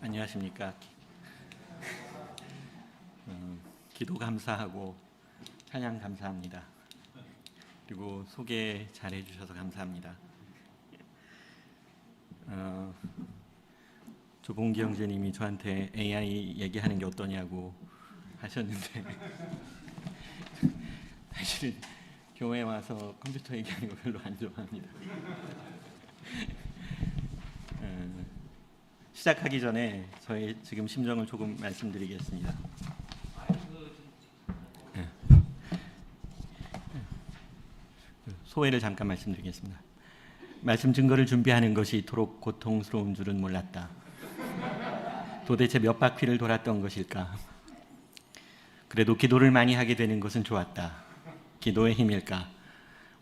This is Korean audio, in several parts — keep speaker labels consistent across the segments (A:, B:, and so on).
A: 안녕하십니까. 기도 감사하고 찬양 감사합니다. 그리고 소개 잘해 주셔서 감사합니다. 조봉기 형제님이 저한테 AI 얘기하는 게 어떠냐고 하셨는데 사실 교회 와서 컴퓨터 얘기하는 거 별로 안 좋아합니다. 시작하기 전에 저의 지금 심정을 조금 말씀드리겠습니다. 소회를 잠깐 말씀드리겠습니다. 말씀 증거를 준비하는 것이 이토록 고통스러운 줄은 몰랐다. 도대체 몇 바퀴를 돌았던 것일까? 그래도 기도를 많이 하게 되는 것은 좋았다. 기도의 힘일까?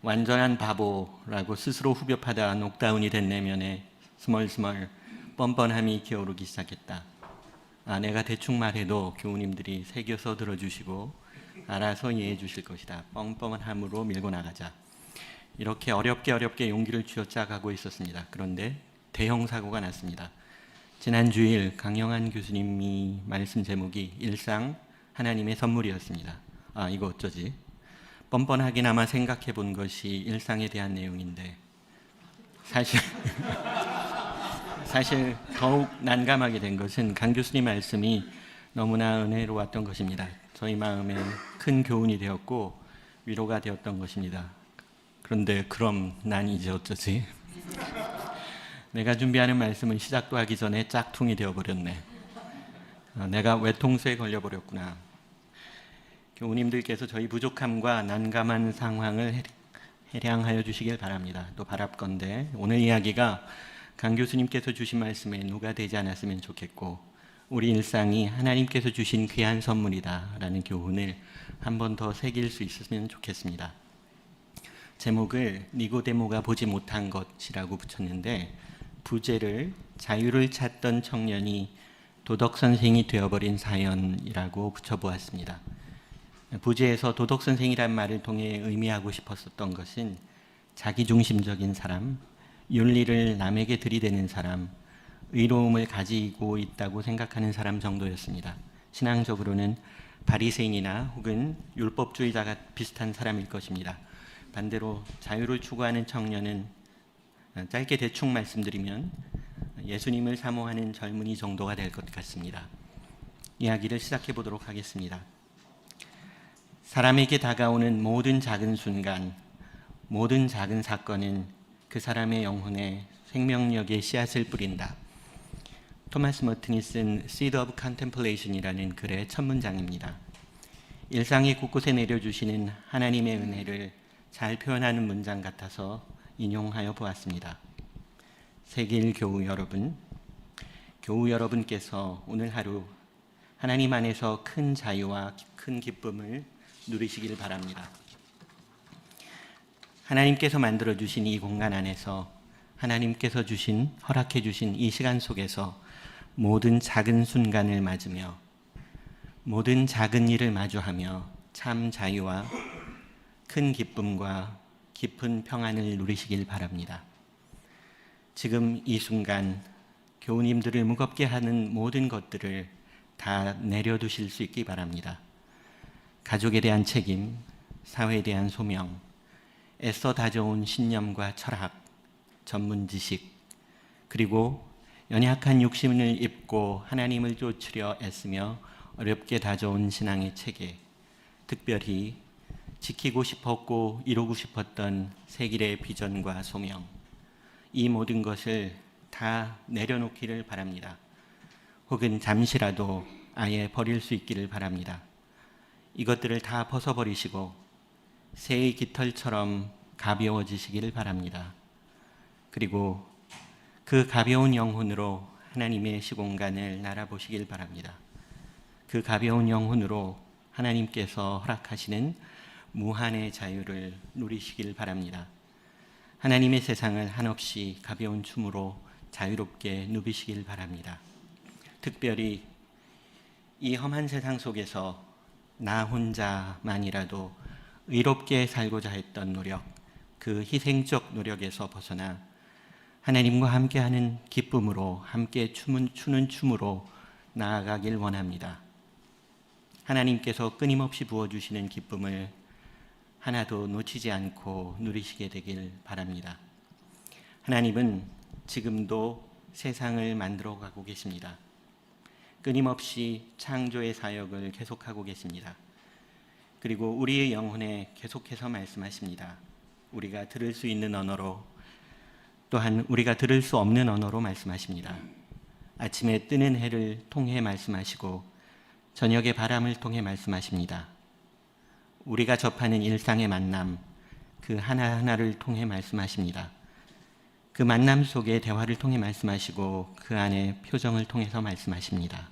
A: 완전한 바보라고 스스로 후벼파다 녹다운이 된 내면에 스멀스멀 뻔뻔함이 기어오르기 시작했다. 내가 대충 말해도 교우님들이 새겨서 들어주시고 알아서 이해해 주실 것이다. 뻔뻔함으로 밀고 나가자. 이렇게 어렵게 용기를 쥐어짜가고 있었습니다. 그런데 대형 사고가 났습니다. 지난 주일 강영한 교수님이 말씀 제목이 일상 하나님의 선물이었습니다. 이거 어쩌지? 뻔뻔하게나마 생각해 본 것이 일상에 대한 내용인데 사실 더욱 난감하게 된 것은 강 교수님 말씀이 너무나 은혜로웠던 것입니다. 저희 마음에 큰 교훈이 되었고 위로가 되었던 것입니다. 그런데 그럼 난 이제 어쩌지? 내가 준비하는 말씀은 시작도 하기 전에 짝퉁이 되어버렸네. 내가 외통수에 걸려버렸구나. 교우님들께서 저희 부족함과 난감한 상황을 해량하여 주시길 바랍니다. 또 바랍건대 오늘 이야기가 강 교수님께서 주신 말씀에 누가 되지 않았으면 좋겠고 우리 일상이 하나님께서 주신 귀한 선물이다 라는 교훈을 한 번 더 새길 수 있었으면 좋겠습니다. 제목을 니고데모가 보지 못한 것이라고 붙였는데 부제를 자유를 찾던 청년이 도덕선생이 되어버린 사연이라고 붙여보았습니다. 부제에서 도덕선생이란 말을 통해 의미하고 싶었었던 것은 자기중심적인 사람, 윤리를 남에게 들이대는 사람, 의로움을 가지고 있다고 생각하는 사람 정도였습니다. 신앙적으로는 바리새인이나 혹은 율법주의자가 비슷한 사람일 것입니다. 반대로 자유를 추구하는 청년은 짧게 대충 말씀드리면 예수님을 사모하는 젊은이 정도가 될 것 같습니다. 이야기를 시작해 보도록 하겠습니다. 사람에게 다가오는 모든 작은 순간, 모든 작은 사건은 그 사람의 영혼에 생명력의 씨앗을 뿌린다. 토마스 머튼이 쓴 Seed of Contemplation이라는 글의 첫 문장입니다. 일상의 곳곳에 내려주시는 하나님의 은혜를 잘 표현하는 문장 같아서 인용하여 보았습니다. 세길 교우 여러분께서 오늘 하루 하나님 안에서 큰 자유와 큰 기쁨을 누리시길 바랍니다. 하나님께서 만들어주신 이 공간 안에서 하나님께서 허락해 주신 이 시간 속에서 모든 작은 순간을 맞으며 모든 작은 일을 마주하며 참 자유와 큰 기쁨과 깊은 평안을 누리시길 바랍니다. 지금 이 순간 교우님들을 무겁게 하는 모든 것들을 다 내려두실 수 있기 바랍니다. 가족에 대한 책임, 사회에 대한 소명, 애써 다져온 신념과 철학, 전문 지식, 그리고 연약한 육신을 입고 하나님을 쫓으려 애쓰며 어렵게 다져온 신앙의 체계, 특별히 지키고 싶었고 이루고 싶었던 세길의 비전과 소명, 이 모든 것을 다 내려놓기를 바랍니다. 혹은 잠시라도 아예 버릴 수 있기를 바랍니다. 이것들을 다 벗어버리시고 새의 깃털처럼 가벼워지시기를 바랍니다. 그리고 그 가벼운 영혼으로 하나님의 시공간을 날아보시길 바랍니다. 그 가벼운 영혼으로 하나님께서 허락하시는 무한의 자유를 누리시길 바랍니다. 하나님의 세상을 한없이 가벼운 춤으로 자유롭게 누비시길 바랍니다. 특별히 이 험한 세상 속에서 나 혼자만이라도 의롭게 살고자 했던 노력, 그 희생적 노력에서 벗어나 하나님과 함께하는 기쁨으로 함께 추는 춤으로 나아가길 원합니다. 하나님께서 끊임없이 부어주시는 기쁨을 하나도 놓치지 않고 누리시게 되길 바랍니다. 하나님은 지금도 세상을 만들어 가고 계십니다. 끊임없이 창조의 사역을 계속하고 계십니다. 그리고 우리의 영혼에 계속해서 말씀하십니다. 우리가 들을 수 있는 언어로, 또한 우리가 들을 수 없는 언어로 말씀하십니다. 아침에 뜨는 해를 통해 말씀하시고 저녁의 바람을 통해 말씀하십니다. 우리가 접하는 일상의 만남, 그 하나하나를 통해 말씀하십니다. 그 만남 속에 대화를 통해 말씀하시고 그 안에 표정을 통해서 말씀하십니다.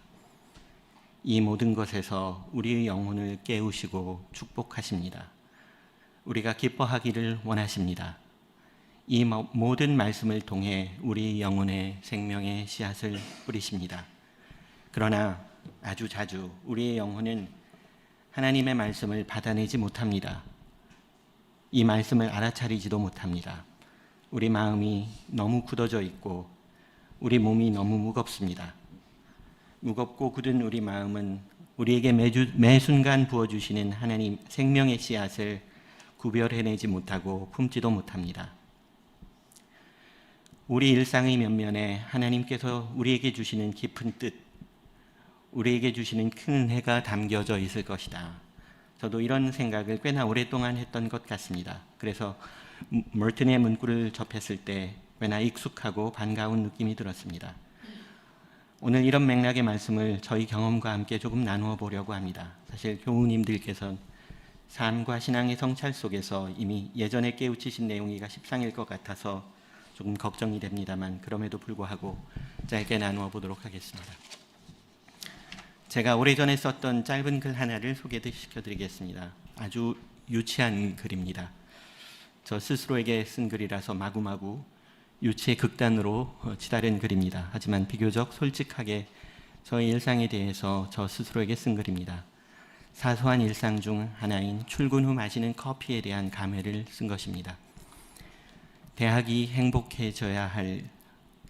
A: 이 모든 것에서 우리의 영혼을 깨우시고 축복하십니다. 우리가 기뻐하기를 원하십니다. 이 모든 말씀을 통해 우리 영혼의 생명의 씨앗을 뿌리십니다. 그러나 아주 자주 우리의 영혼은 하나님의 말씀을 받아내지 못합니다. 이 말씀을 알아차리지도 못합니다. 우리 마음이 너무 굳어져 있고 우리 몸이 너무 무겁습니다. 무겁고 굳은 우리 마음은 우리에게 매 순간 부어주시는 하나님 생명의 씨앗을 구별해내지 못하고 품지도 못합니다. 우리 일상의 면면에 하나님께서 우리에게 주시는 깊은 뜻, 우리에게 주시는 큰 은혜가 담겨져 있을 것이다. 저도 이런 생각을 꽤나 오랫동안 했던 것 같습니다. 그래서 멀튼의 문구를 접했을 때 꽤나 익숙하고 반가운 느낌이 들었습니다. 오늘 이런 맥락의 말씀을 저희 경험과 함께 조금 나누어 보려고 합니다. 사실 교우님들께서는 삶과 신앙의 성찰 속에서 이미 예전에 깨우치신 내용이가 십상일 것 같아서 조금 걱정이 됩니다만 그럼에도 불구하고 짧게 나누어 보도록 하겠습니다. 제가 오래전에 썼던 짧은 글 하나를 소개시켜드리겠습니다. 아주 유치한 글입니다. 저 스스로에게 쓴 글이라서 마구마구 유치의 극단으로 치달은 글입니다. 하지만 비교적 솔직하게 저의 일상에 대해서 저 스스로에게 쓴 글입니다. 사소한 일상 중 하나인 출근 후 마시는 커피에 대한 감회를 쓴 것입니다. 대학이 행복해져야 할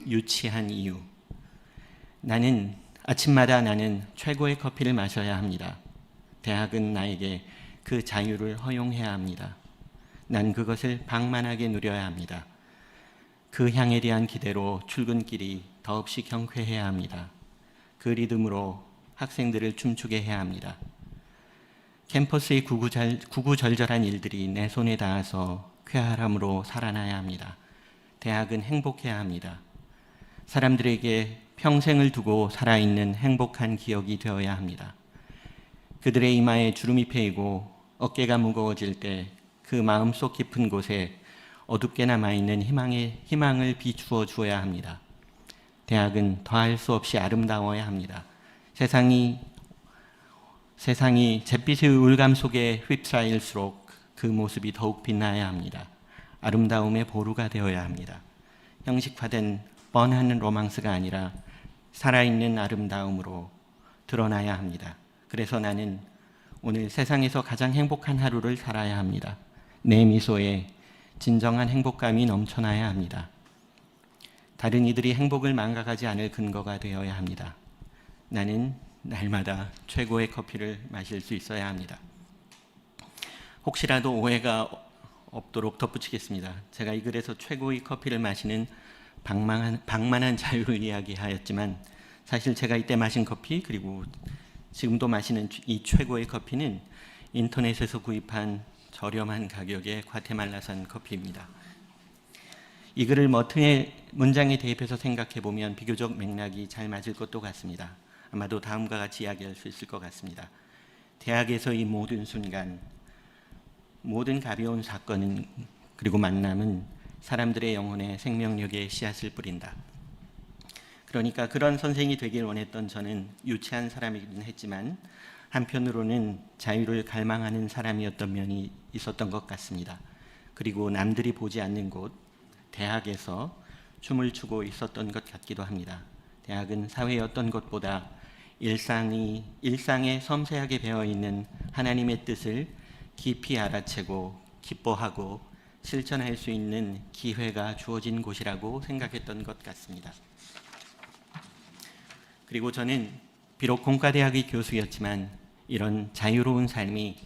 A: 유치한 이유. 아침마다 나는 최고의 커피를 마셔야 합니다. 대학은 나에게 그 자유를 허용해야 합니다. 난 그것을 방만하게 누려야 합니다. 그 향에 대한 기대로 출근길이 더없이 경쾌해야 합니다. 그 리듬으로 학생들을 춤추게 해야 합니다. 캠퍼스의 구구절절한 일들이 내 손에 닿아서 쾌활함으로 살아나야 합니다. 대학은 행복해야 합니다. 사람들에게 평생을 두고 살아있는 행복한 기억이 되어야 합니다. 그들의 이마에 주름이 패이고 어깨가 무거워질 때 그 마음속 깊은 곳에 어둡게 남아있는 희망을 비추어 주어야 합니다. 대학은 더할 수 없이 아름다워야 합니다. 세상이 잿빛의 우울감 속에 휩싸일수록 그 모습이 더욱 빛나야 합니다. 아름다움의 보루가 되어야 합니다. 형식화된 뻔한 로망스가 아니라 살아있는 아름다움으로 드러나야 합니다. 그래서 나는 오늘 세상에서 가장 행복한 하루를 살아야 합니다. 내 미소에 진정한 행복감이 넘쳐나야 합니다. 다른 이들이 행복을 망각하지 않을 근거가 되어야 합니다. 나는 날마다 최고의 커피를 마실 수 있어야 합니다. 혹시라도 오해가 없도록 덧붙이겠습니다. 제가 이 글에서 최고의 커피를 마시는 방만한 자유를 이야기하였지만 사실 제가 이때 마신 커피 그리고 지금도 마시는 이 최고의 커피는 인터넷에서 구입한 저렴한 가격의 과테말라산 커피입니다. 이 글을 머튼의 문장에 대입해서 생각해 보면 비교적 맥락이 잘 맞을 것도 같습니다. 아마도 다음과 같이 이야기할 수 있을 것 같습니다. 대학에서 이 모든 순간, 모든 가벼운 사건은 그리고 만남은 사람들의 영혼에 생명력의 씨앗을 뿌린다. 그러니까 그런 선생이 되길 원했던 저는 유치한 사람이긴 했지만 한편으로는 자유를 갈망하는 사람이었던 면이 있었던 것 같습니다. 그리고 남들이 보지 않는 곳, 대학에서 춤을 추고 있었던 것 같기도 합니다. 대학은 사회의 어떤 것보다 일상에 섬세하게 배어있는 하나님의 뜻을 깊이 알아채고 기뻐하고 실천할 수 있는 기회가 주어진 곳이라고 생각했던 것 같습니다. 그리고 저는 비록 공과대학의 교수였지만 이런 자유로운 삶이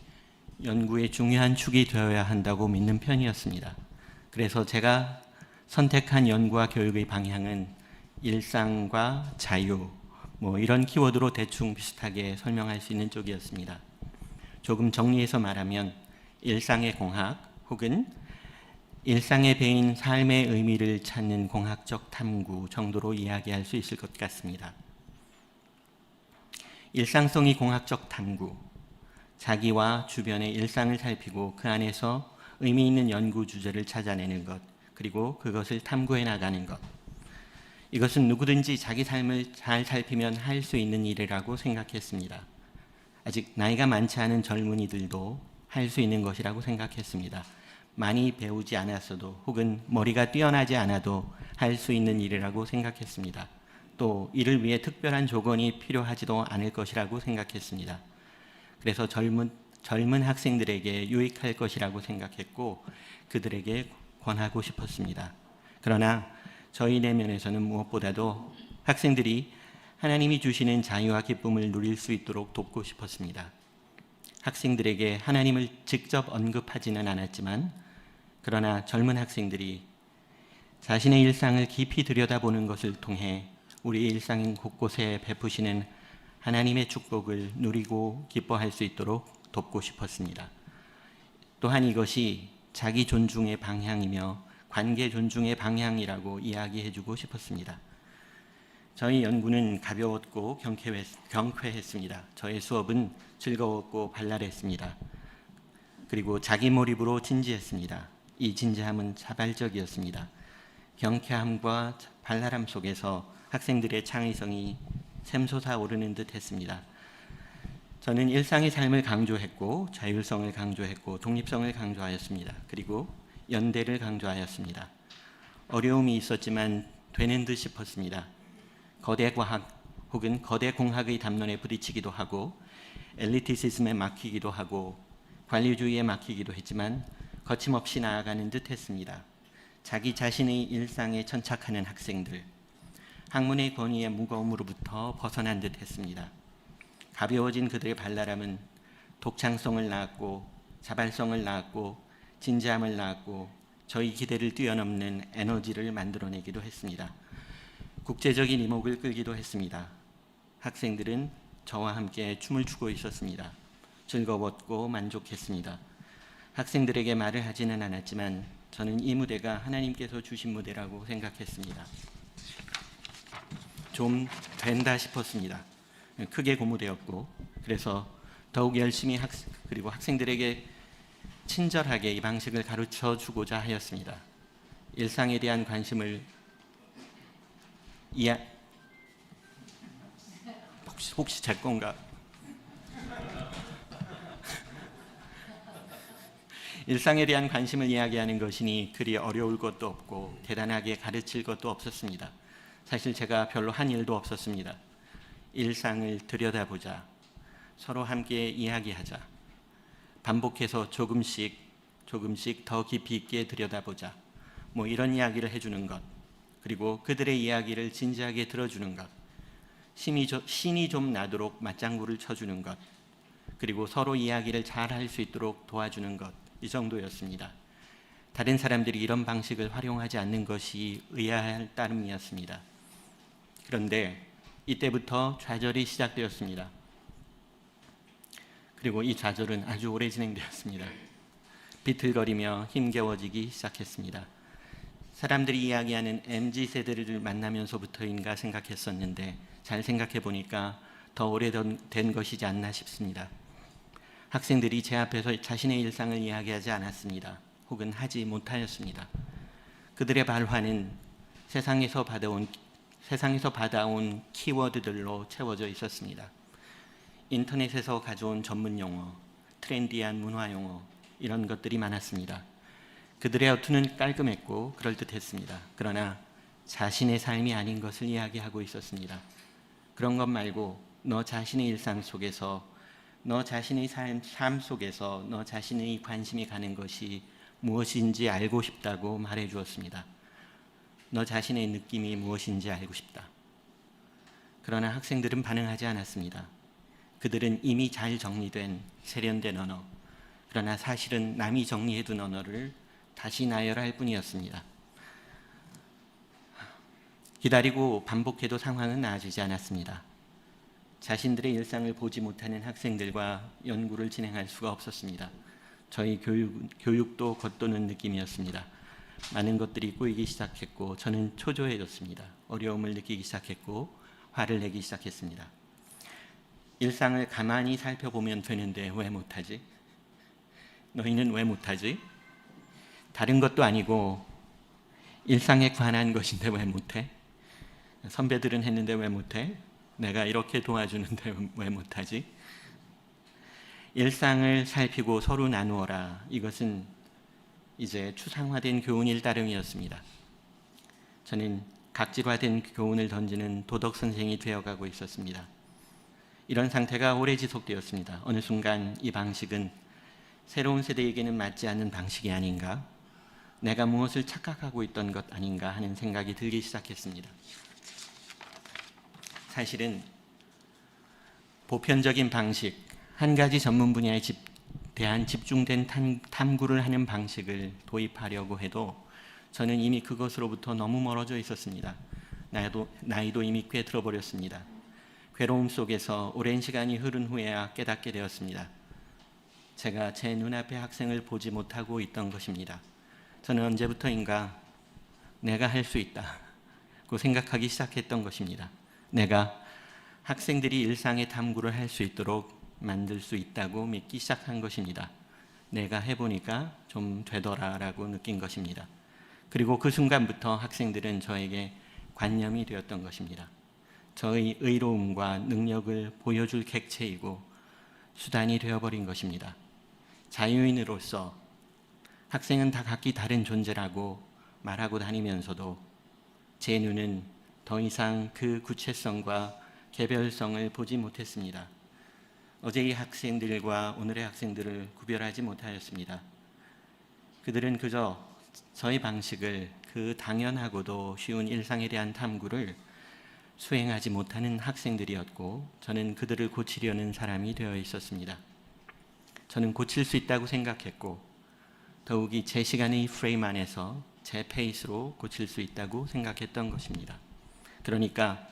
A: 연구의 중요한 축이 되어야 한다고 믿는 편이었습니다. 그래서 제가 선택한 연구와 교육의 방향은 일상과 자유, 이런 키워드로 대충 비슷하게 설명할 수 있는 쪽이었습니다. 조금 정리해서 말하면 일상의 공학 혹은 일상에 배인 삶의 의미를 찾는 공학적 탐구 정도로 이야기할 수 있을 것 같습니다. 일상성이 공학적 탐구, 자기와 주변의 일상을 살피고 그 안에서 의미 있는 연구 주제를 찾아내는 것, 그리고 그것을 탐구해 나가는 것. 이것은 누구든지 자기 삶을 잘 살피면 할 수 있는 일이라고 생각했습니다. 아직 나이가 많지 않은 젊은이들도 할 수 있는 것이라고 생각했습니다. 많이 배우지 않았어도 혹은 머리가 뛰어나지 않아도 할 수 있는 일이라고 생각했습니다. 또 이를 위해 특별한 조건이 필요하지도 않을 것이라고 생각했습니다. 그래서 젊은 학생들에게 유익할 것이라고 생각했고 그들에게 권하고 싶었습니다. 그러나 저희 내면에서는 무엇보다도 학생들이 하나님이 주시는 자유와 기쁨을 누릴 수 있도록 돕고 싶었습니다. 학생들에게 하나님을 직접 언급하지는 않았지만 그러나 젊은 학생들이 자신의 일상을 깊이 들여다보는 것을 통해 우리 일상 곳곳에 베푸시는 하나님의 축복을 누리고 기뻐할 수 있도록 돕고 싶었습니다. 또한 이것이 자기 존중의 방향이며 관계 존중의 방향이라고 이야기해주고 싶었습니다. 저희 연구는 가벼웠고 경쾌했습니다. 저의 수업은 즐거웠고 발랄했습니다. 그리고 자기 몰입으로 진지했습니다. 이 진지함은 자발적이었습니다. 경쾌함과 발랄함 속에서 학생들의 창의성이 샘솟아 오르는 듯 했습니다. 저는 일상의 삶을 강조했고 자율성을 강조했고 독립성을 강조하였습니다. 그리고 연대를 강조하였습니다. 어려움이 있었지만 되는 듯 싶었습니다. 거대 과학 혹은 거대 공학의 담론에 부딪히기도 하고 엘리티시즘에 막히기도 하고 관리주의에 막히기도 했지만 거침없이 나아가는 듯 했습니다. 자기 자신의 일상에 천착하는 학생들, 학문의 권위의 무거움으로부터 벗어난 듯 했습니다. 가벼워진 그들의 발랄함은 독창성을 낳았고 자발성을 낳았고 진지함을 낳았고 저희 기대를 뛰어넘는 에너지를 만들어내기도 했습니다. 국제적인 이목을 끌기도 했습니다. 학생들은 저와 함께 춤을 추고 있었습니다. 즐거웠고 만족했습니다. 학생들에게 말을 하지는 않았지만 저는 이 무대가 하나님께서 주신 무대라고 생각했습니다. 좀 된다 싶었습니다. 크게 고무되었고 그래서 더욱 열심히 그리고 학생들에게 친절하게 이 방식을 가르쳐 주고자 하였습니다. 일상에 대한 관심을 혹시 제 건가? 일상에 대한 관심을 이야기하는 것이니 그리 어려울 것도 없고 대단하게 가르칠 것도 없었습니다. 사실 제가 별로 한 일도 없었습니다. 일상을 들여다보자, 서로 함께 이야기하자, 반복해서 조금씩 더 깊이 있게 들여다보자, 이런 이야기를 해주는 것, 그리고 그들의 이야기를 진지하게 들어주는 것, 신이 좀 나도록 맞장구를 쳐주는 것, 그리고 서로 이야기를 잘 할 수 있도록 도와주는 것, 이 정도였습니다. 다른 사람들이 이런 방식을 활용하지 않는 것이 의아할 따름이었습니다. 그런데 이때부터 좌절이 시작되었습니다. 그리고 이 좌절은 아주 오래 진행되었습니다. 비틀거리며 힘겨워지기 시작했습니다. 사람들이 이야기하는 MZ세대를 만나면서부터인가 생각했었는데 잘 생각해 보니까 더 오래된 것이지 않나 싶습니다. 학생들이 제 앞에서 자신의 일상을 이야기하지 않았습니다. 혹은 하지 못하였습니다. 그들의 발화는 세상에서 받아온 키워드들로 채워져 있었습니다. 인터넷에서 가져온 전문 용어, 트렌디한 문화 용어, 이런 것들이 많았습니다. 그들의 어투는 깔끔했고 그럴듯했습니다. 그러나 자신의 삶이 아닌 것을 이야기하고 있었습니다. 그런 것 말고 너 자신의 일상 속에서, 너 자신의 삶 속에서 너 자신의 관심이 가는 것이 무엇인지 알고 싶다고 말해 주었습니다. 너 자신의 느낌이 무엇인지 알고 싶다. 그러나 학생들은 반응하지 않았습니다. 그들은 이미 잘 정리된 세련된 언어, 그러나 사실은 남이 정리해둔 언어를 다시 나열할 뿐이었습니다. 기다리고 반복해도 상황은 나아지지 않았습니다. 자신들의 일상을 보지 못하는 학생들과 연구를 진행할 수가 없었습니다. 저희 교육도 겉도는 느낌이었습니다. 많은 것들이 꼬이기 시작했고 저는 초조해졌습니다. 어려움을 느끼기 시작했고 화를 내기 시작했습니다. 일상을 가만히 살펴보면 되는데 왜 못하지? 너희는 왜 못하지? 다른 것도 아니고 일상에 관한 것인데 왜 못해? 선배들은 했는데 왜 못해? 내가 이렇게 도와주는데 왜 못하지? 일상을 살피고 서로 나누어라. 이것은 이제 추상화된 교훈일 따름이었습니다. 저는 각질화된 교훈을 던지는 도덕 선생이 되어가고 있었습니다. 이런 상태가 오래 지속되었습니다. 어느 순간 이 방식은 새로운 세대에게는 맞지 않는 방식이 아닌가? 내가 무엇을 착각하고 있던 것 아닌가 하는 생각이 들기 시작했습니다. 사실은 보편적인 방식, 한 가지 전문 분야에 대한 집중된 탐구를 하는 방식을 도입하려고 해도 저는 이미 그것으로부터 너무 멀어져 있었습니다. 나이도 이미 꽤 들어버렸습니다. 괴로움 속에서 오랜 시간이 흐른 후에야 깨닫게 되었습니다. 제가 제 눈앞에 학생을 보지 못하고 있던 것입니다. 저는 언제부터인가 내가 할 수 있다고 생각하기 시작했던 것입니다. 내가 학생들이 일상의 탐구를 할 수 있도록 만들 수 있다고 믿기 시작한 것입니다. 내가 해보니까 좀 되더라라고 느낀 것입니다. 그리고 그 순간부터 학생들은 저에게 관념이 되었던 것입니다. 저의 의로움과 능력을 보여줄 객체이고 수단이 되어버린 것입니다. 자유인으로서 학생은 다 각기 다른 존재라고 말하고 다니면서도 제 눈은 더 이상 그 구체성과 개별성을 보지 못했습니다. 어제의 학생들과 오늘의 학생들을 구별하지 못하였습니다. 그들은 그저 저의 방식을, 그 당연하고도 쉬운 일상에 대한 탐구를 수행하지 못하는 학생들이었고 저는 그들을 고치려는 사람이 되어 있었습니다. 저는 고칠 수 있다고 생각했고 더욱이 제 시간의 프레임 안에서 제 페이스로 고칠 수 있다고 생각했던 것입니다. 그러니까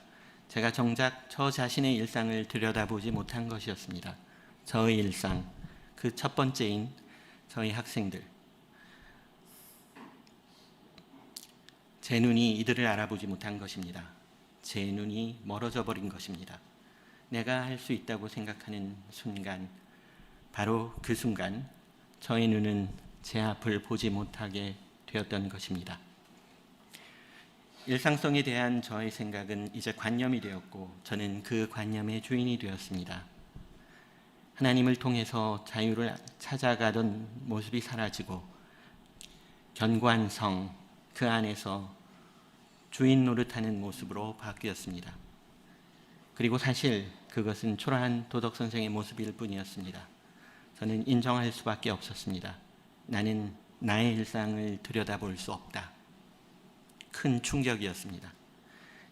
A: 제가 정작 저 자신의 일상을 들여다보지 못한 것이었습니다. 저의 일상, 그 첫 번째인 저희 학생들. 제 눈이 이들을 알아보지 못한 것입니다. 제 눈이 멀어져 버린 것입니다. 내가 할 수 있다고 생각하는 순간, 바로 그 순간 저의 눈은 제 앞을 보지 못하게 되었던 것입니다. 일상성에 대한 저의 생각은 이제 관념이 되었고 저는 그 관념의 주인이 되었습니다. 하나님을 통해서 자유를 찾아가던 모습이 사라지고 견고한 성, 그 안에서 주인 노릇하는 모습으로 바뀌었습니다. 그리고 사실 그것은 초라한 도덕 선생의 모습일 뿐이었습니다. 저는 인정할 수밖에 없었습니다. 나는 나의 일상을 들여다볼 수 없다. 큰 충격이었습니다.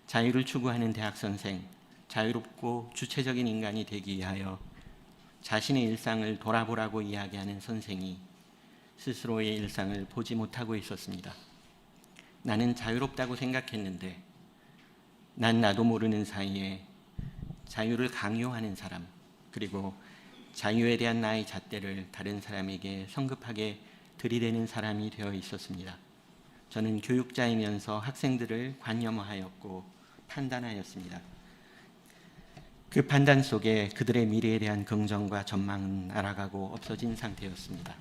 A: 자유를 추구하는 대학 선생, 자유롭고 주체적인 인간이 되기 위하여 자신의 일상을 돌아보라고 이야기하는 선생이 스스로의 일상을 보지 못하고 있었습니다. 나는 자유롭다고 생각했는데 난 나도 모르는 사이에 자유를 강요하는 사람, 그리고 자유에 대한 나의 잣대를 다른 사람에게 성급하게 들이대는 사람이 되어 있었습니다. 저는 교육자이면서 학생들을 관념화하였고 판단하였습니다. 그 판단 속에 그들의 미래에 대한 긍정과 전망은 날아가고 없어진 상태였습니다.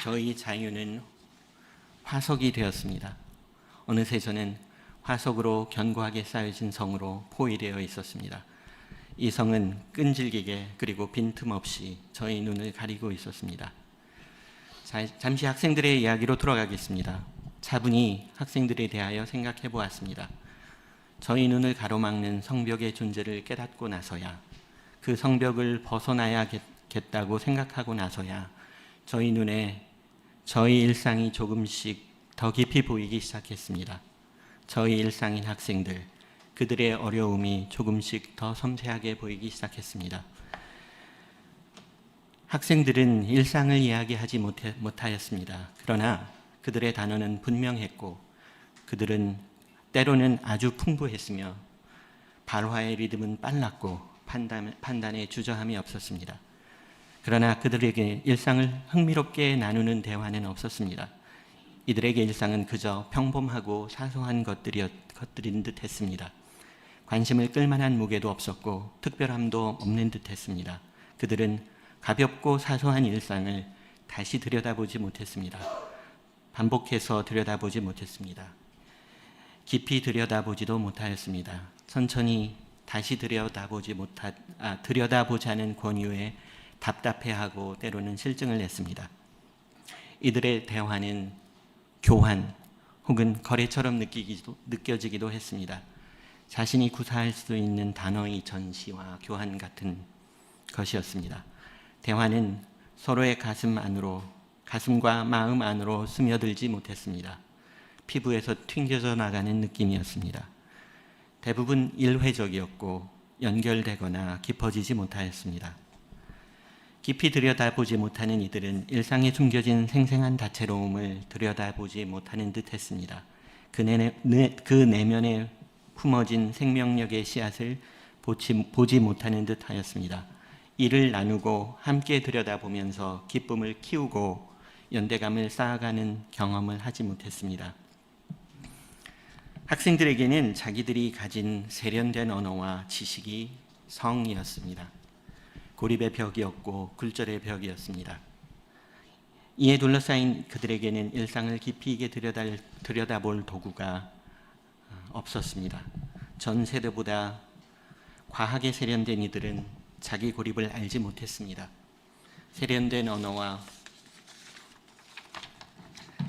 A: 저희 자유는 화석이 되었습니다. 어느새 저는 화석으로 견고하게 쌓여진 성으로 포위되어 있었습니다. 이 성은 끈질기게 그리고 빈틈없이 저희 눈을 가리고 있었습니다. 잠시 학생들의 이야기로 돌아가겠습니다. 차분히 학생들에 대하여 생각해 보았습니다. 저희 눈을 가로막는 성벽의 존재를 깨닫고 나서야, 그 성벽을 벗어나야겠다고 생각하고 나서야 저희 눈에 저희 일상이 조금씩 더 깊이 보이기 시작했습니다. 저희 일상인 학생들, 그들의 어려움이 조금씩 더 섬세하게 보이기 시작했습니다. 학생들은 일상을 이야기하지 못하였습니다. 그러나 그들의 단어는 분명했고 그들은 때로는 아주 풍부했으며 발화의 리듬은 빨랐고 판단에 주저함이 없었습니다. 그러나 그들에게 일상을 흥미롭게 나누는 대화는 없었습니다. 이들에게 일상은 그저 평범하고 사소한 것들인 듯 했습니다. 관심을 끌만한 무게도 없었고 특별함도 없는 듯 했습니다. 그들은 가볍고 사소한 일상을 다시 들여다보지 못했습니다. 반복해서 들여다보지 못했습니다. 깊이 들여다보지도 못하였습니다. 천천히 다시 들여다보자는 권유에 답답해하고 때로는 실증을 냈습니다. 이들의 대화는 교환 혹은 거래처럼 느껴지기도 했습니다. 자신이 구사할 수 있는 단어의 전시와 교환 같은 것이었습니다. 대화는 서로의 가슴과 마음 안으로 스며들지 못했습니다. 피부에서 튕겨져 나가는 느낌이었습니다. 대부분 일회적이었고 연결되거나 깊어지지 못하였습니다. 깊이 들여다보지 못하는 이들은 일상에 숨겨진 생생한 다채로움을 들여다보지 못하는 듯 했습니다. 그 내면에 품어진 생명력의 씨앗을 보지 못하는 듯 하였습니다. 이를 나누고 함께 들여다보면서 기쁨을 키우고 연대감을 쌓아가는 경험을 하지 못했습니다. 학생들에게는 자기들이 가진 세련된 언어와 지식이 성이었습니다. 고립의 벽이었고 굴절의 벽이었습니다. 이에 둘러싸인 그들에게는 일상을 깊이 있게 들여다볼 도구가 없었습니다. 전 세대보다 과하게 세련된 이들은 자기 고립을 알지 못했습니다. 세련된 언어와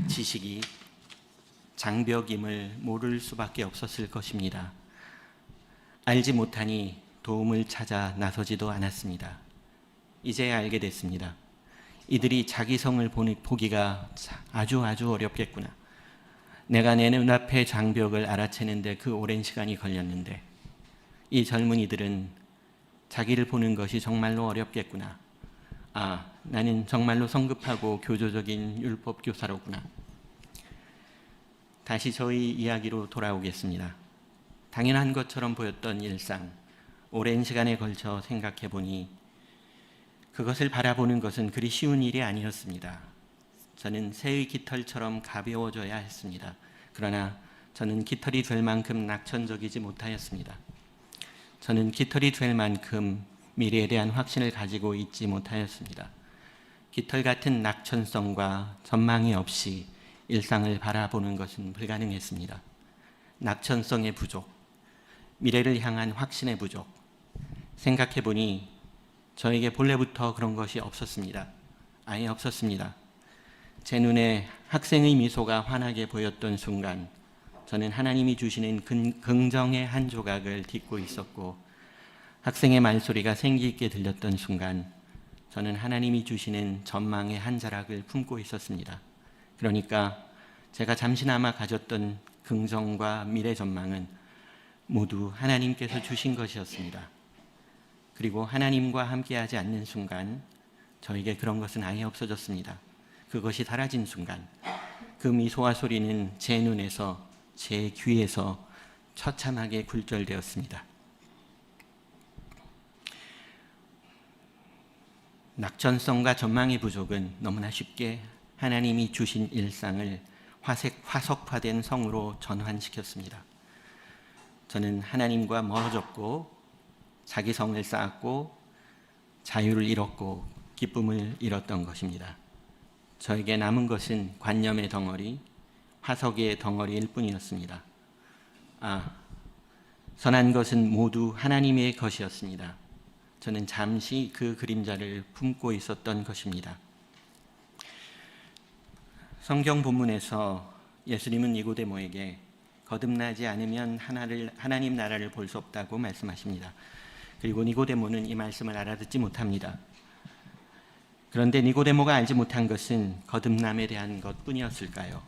A: 지식이 장벽임을 모를 수밖에 없었을 것입니다. 알지 못하니 도움을 찾아 나서지도 않았습니다. 이제야 알게 됐습니다. 이들이 자기 성을 보기가 아주 어렵겠구나. 내가 내 눈앞의 장벽을 알아채는데 그 오랜 시간이 걸렸는데 이 젊은이들은 자기를 보는 것이 정말로 어렵겠구나. 나는 정말로 성급하고 교조적인 율법 교사로구나. 다시 저희 이야기로 돌아오겠습니다. 당연한 것처럼 보였던 일상, 오랜 시간에 걸쳐 생각해 보니 그것을 바라보는 것은 그리 쉬운 일이 아니었습니다. 저는 새의 깃털처럼 가벼워져야 했습니다. 그러나 저는 깃털이 될 만큼 낙천적이지 못하였습니다. 저는 깃털이 될 만큼 미래에 대한 확신을 가지고 있지 못하였습니다. 깃털 같은 낙천성과 전망이 없이 일상을 바라보는 것은 불가능했습니다. 낙천성의 부족, 미래를 향한 확신의 부족. 생각해보니 저에게 본래부터 그런 것이 없었습니다. 아예 없었습니다. 제 눈에 학생의 미소가 환하게 보였던 순간 저는 하나님이 주시는 긍정의 한 조각을 딛고 있었고 학생의 말소리가 생기 있게 들렸던 순간 저는 하나님이 주시는 전망의 한 자락을 품고 있었습니다. 그러니까 제가 잠시나마 가졌던 긍정과 미래 전망은 모두 하나님께서 주신 것이었습니다. 그리고 하나님과 함께하지 않는 순간 저에게 그런 것은 아예 없어졌습니다. 그것이 사라진 순간 그 미소와 소리는 제 눈에서 제 귀에서 처참하게 굴절되었습니다. 낙천성과 전망의 부족은 너무나 쉽게 하나님이 주신 일상을 화석화된 성으로 전환시켰습니다. 저는 하나님과 멀어졌고 자기 성을 쌓았고 자유를 잃었고 기쁨을 잃었던 것입니다. 저에게 남은 것은 관념의 덩어리, 화석의 덩어리일 뿐이었습니다. 선한 것은 모두 하나님의 것이었습니다. 저는 잠시 그 그림자를 품고 있었던 것입니다. 성경 본문에서 예수님은 니고데모에게 거듭나지 않으면 하나님 나라를 볼 수 없다고 말씀하십니다. 그리고 니고데모는 이 말씀을 알아듣지 못합니다. 그런데 니고데모가 알지 못한 것은 거듭남에 대한 것뿐이었을까요?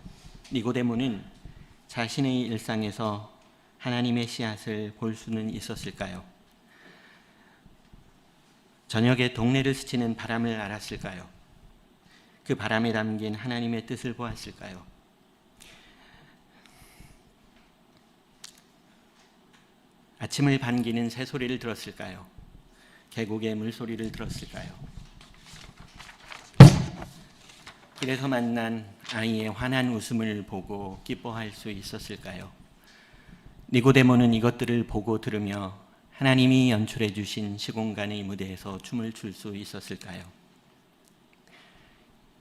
A: 니고데모는 자신의 일상에서 하나님의 씨앗을 볼 수는 있었을까요? 저녁에 동네를 스치는 바람을 알았을까요? 그 바람에 담긴 하나님의 뜻을 보았을까요? 아침을 반기는 새소리를 들었을까요? 계곡의 물소리를 들었을까요? 길에서 만난 아이의 환한 웃음을 보고 기뻐할 수 있었을까요? 니고데모는 이것들을 보고 들으며 하나님이 연출해 주신 시공간의 무대에서 춤을 출 수 있었을까요?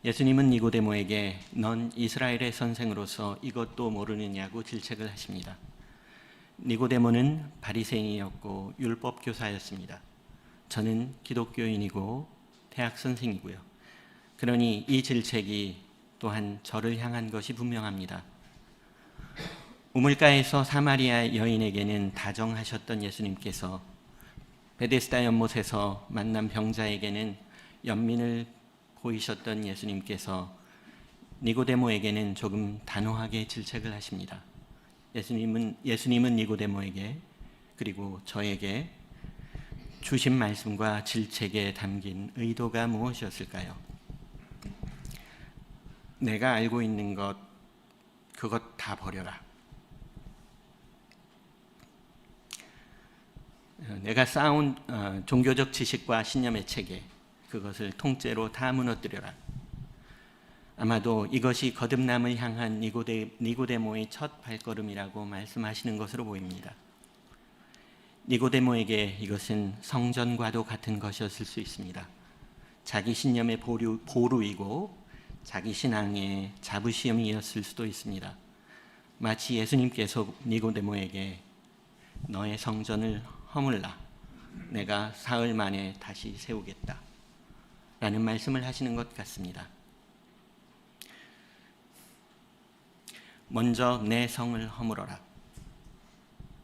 A: 예수님은 니고데모에게 넌 이스라엘의 선생으로서 이것도 모르느냐고 질책을 하십니다. 니고데모는 바리새인이었고 율법 교사였습니다. 저는 기독교인이고 대학 선생이고요. 그러니 이 질책이 또한 저를 향한 것이 분명합니다. 우물가에서 사마리아 여인에게는 다정하셨던 예수님께서 베데스다 연못에서 만난 병자에게는 연민을 보이셨던 예수님께서 니고데모에게는 조금 단호하게 질책을 하십니다. 예수님은 니고데모에게 그리고 저에게 주신 말씀과 질책에 담긴 의도가 무엇이었을까요? 내가 알고 있는 것 그것 다 버려라. 내가 쌓은 종교적 지식과 신념의 체계 그것을 통째로 다 무너뜨려라. 아마도 이것이 거듭남을 향한 니고데모의 첫 발걸음이라고 말씀하시는 것으로 보입니다. 니고데모에게 이것은 성전과도 같은 것이었을 수 있습니다. 자기 신념의 보루이고 자기 신앙의 자부심이었을 수도 있습니다. 마치 예수님께서 니고데모에게 너의 성전을 허물라. 내가 사흘 만에 다시 세우겠다. 라는 말씀을 하시는 것 같습니다. 먼저 내 성을 허물어라.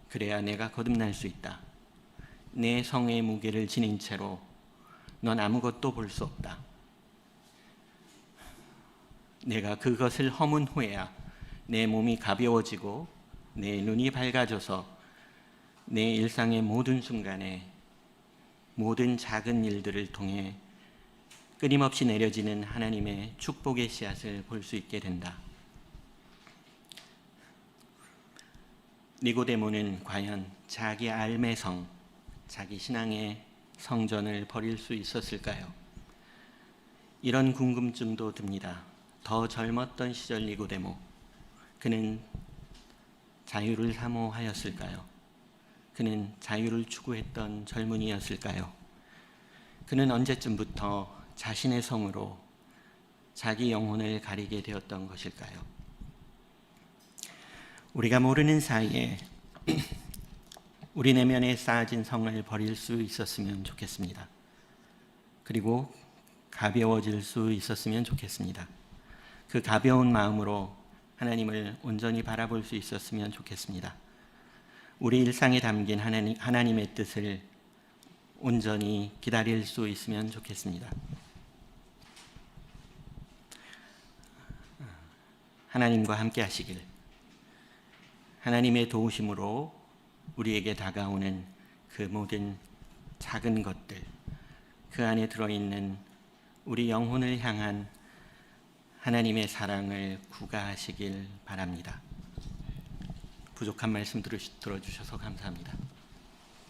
A: 그래야 내가 거듭날 수 있다. 내 성의 무게를 지닌 채로 넌 아무것도 볼 수 없다. 내가 그것을 허문 후에야 내 몸이 가벼워지고 내 눈이 밝아져서 내 일상의 모든 순간에 모든 작은 일들을 통해 끊임없이 내려지는 하나님의 축복의 씨앗을 볼 수 있게 된다. 니고데모는 과연 자기 삶의 성, 자기 신앙의 성전을 버릴 수 있었을까요? 이런 궁금증도 듭니다. 더 젊었던 시절 니고데모, 그는 자유를 사모하였을까요? 그는 자유를 추구했던 젊은이였을까요? 그는 언제쯤부터 자신의 성으로 자기 영혼을 가리게 되었던 것일까요? 우리가 모르는 사이에 우리 내면에 쌓아진 성을 버릴 수 있었으면 좋겠습니다. 그리고 가벼워질 수 있었으면 좋겠습니다. 그 가벼운 마음으로 하나님을 온전히 바라볼 수 있었으면 좋겠습니다. 우리 일상에 담긴 하나님의 뜻을 온전히 기다릴 수 있으면 좋겠습니다. 하나님과 함께 하시길. 하나님의 도우심으로 우리에게 다가오는 그 모든 작은 것들, 그 안에 들어있는 우리 영혼을 향한 하나님의 사랑을 구가하시길 바랍니다. 부족한 말씀 들어주셔서 감사합니다.